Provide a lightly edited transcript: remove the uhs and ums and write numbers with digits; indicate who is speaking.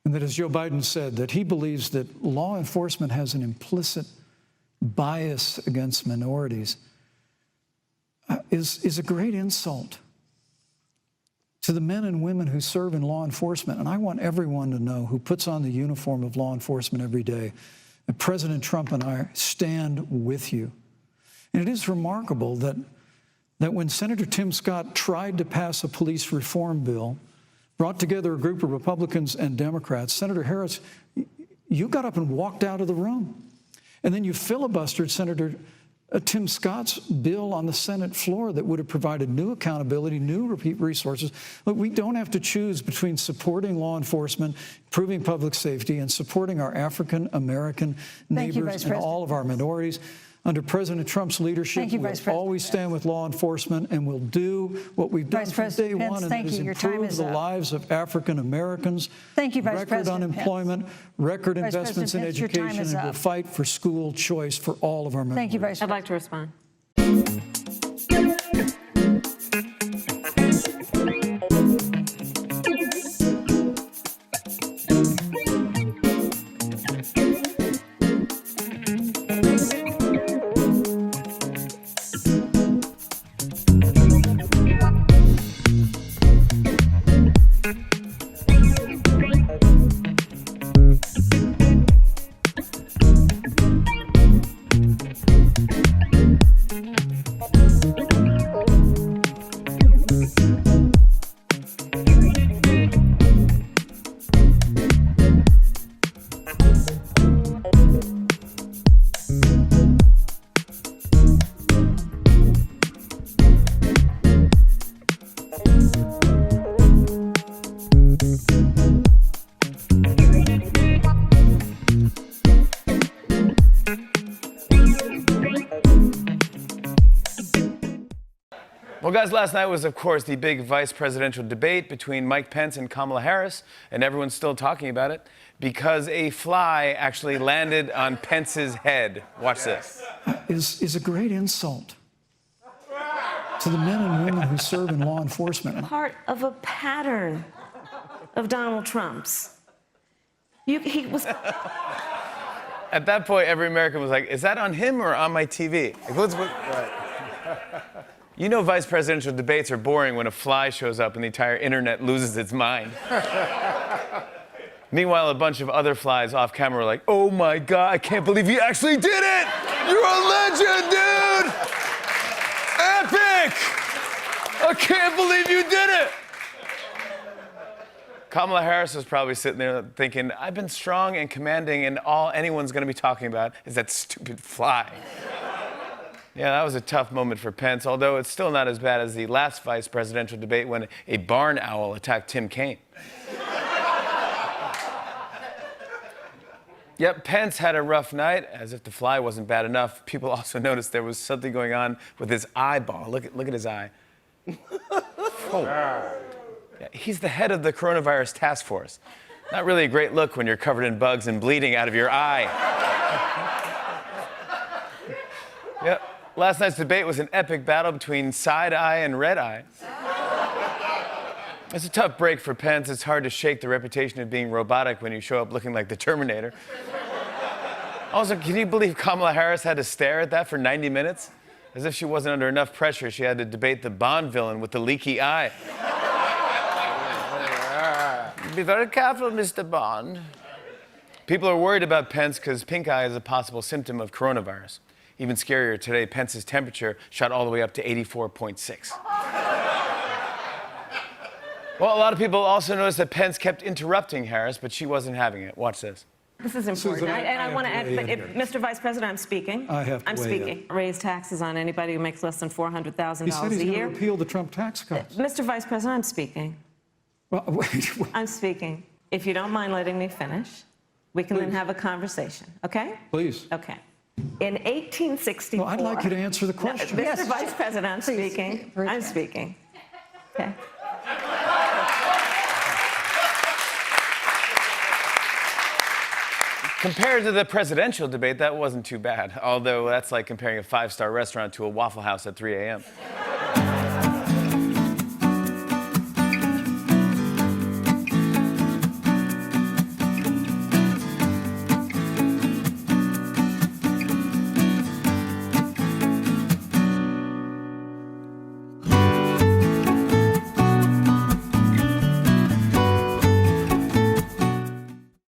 Speaker 1: And that, as Joe Biden said, that he believes that law enforcement has an implicit bias against minorities is a great insult to the men and women who serve in law enforcement. And I want everyone to know who puts on the uniform of law enforcement every day that President Trump and I stand with you. And it is remarkable that when Senator Tim Scott tried to pass a police reform bill, brought together a group of Republicans and Democrats, Senator Harris, you got up and walked out of the room. And then you filibustered Senator Tim Scott's bill on the Senate floor that would have provided new accountability, new resources. Look, we don't have to choose between supporting law enforcement, improving public safety, and supporting our African-American neighbors and all of our minorities. Under President Trump's leadership, we will always stand with law enforcement, and we'll do what we've done from day one, and that is improve the lives of African Americans.
Speaker 2: Thank you, Vice
Speaker 1: record
Speaker 2: President
Speaker 1: unemployment,
Speaker 2: Pence.
Speaker 1: record investments in
Speaker 2: Pence, your time
Speaker 1: education,
Speaker 2: is
Speaker 1: and we'll
Speaker 2: up.
Speaker 1: fight for school choice for all of our minorities.
Speaker 2: Thank you, Vice
Speaker 3: I'd
Speaker 2: President.
Speaker 3: like to respond.
Speaker 4: Well, guys, last night was, of course, the big vice presidential debate between Mike Pence and Kamala Harris, and everyone's still talking about it because a fly actually landed on Pence's head. Watch this.
Speaker 1: Is a great insult to the men and women who serve in law enforcement.
Speaker 3: Part of a pattern of Donald Trump's. He was.
Speaker 4: At that point, every American was like, is that on him or on my TV? Right. You know vice presidential debates are boring when a fly shows up and the entire internet loses its mind. Meanwhile, a bunch of other flies off camera were like, oh my God, I can't believe you actually did it! You're a legend, dude! Epic! I can't believe you did it! Kamala Harris was probably sitting there thinking, I've been strong and commanding, and all anyone's gonna be talking about is that stupid fly. Yeah, that was a tough moment for Pence, although it's still not as bad as the last vice presidential debate when a barn owl attacked Tim Kaine. Yep, Pence had a rough night. As if the fly wasn't bad enough, people also noticed there was something going on with his eyeball. Look at his eye. Oh. Yeah, he's the head of the coronavirus task force. Not really a great look when you're covered in bugs and bleeding out of your eye. Yep. Last night's debate was an epic battle between side eye and red eye. It's a tough break for Pence. It's hard to shake the reputation of being robotic when you show up looking like the Terminator. Also, can you believe Kamala Harris had to stare at that for 90 minutes? As if she wasn't under enough pressure, she had to debate the Bond villain with the leaky eye. Be very careful, Mr. Bond. People are worried about Pence because pink eye is a possible symptom of coronavirus. Even scarier today, Pence's temperature shot all the way up to 84.6. Well, a lot of people also noticed that Pence kept interrupting Harris, but she wasn't having it. Watch this.
Speaker 3: This is important.
Speaker 1: Susan,
Speaker 3: I want to add, but
Speaker 1: here.
Speaker 3: Mr. Vice President, I'm speaking.
Speaker 1: I have to
Speaker 3: I'm
Speaker 1: weigh
Speaker 3: speaking. Raise taxes on anybody who makes less than $400,000
Speaker 1: He said he's
Speaker 3: a
Speaker 1: going to
Speaker 3: year.
Speaker 1: repeal the Trump tax cuts.
Speaker 3: Mr. Vice President, I'm speaking.
Speaker 1: Well, wait.
Speaker 3: I'm speaking. If you don't mind letting me finish, we can then have a conversation, okay?
Speaker 1: Please.
Speaker 3: Okay. In 1864...
Speaker 1: No, I'd like you to answer the question.
Speaker 3: Mr. Vice President, I'm speaking. I'm speaking. Okay.
Speaker 4: Compared to the presidential debate, that wasn't too bad. Although that's like comparing a five-star restaurant to a Waffle House at 3 a.m.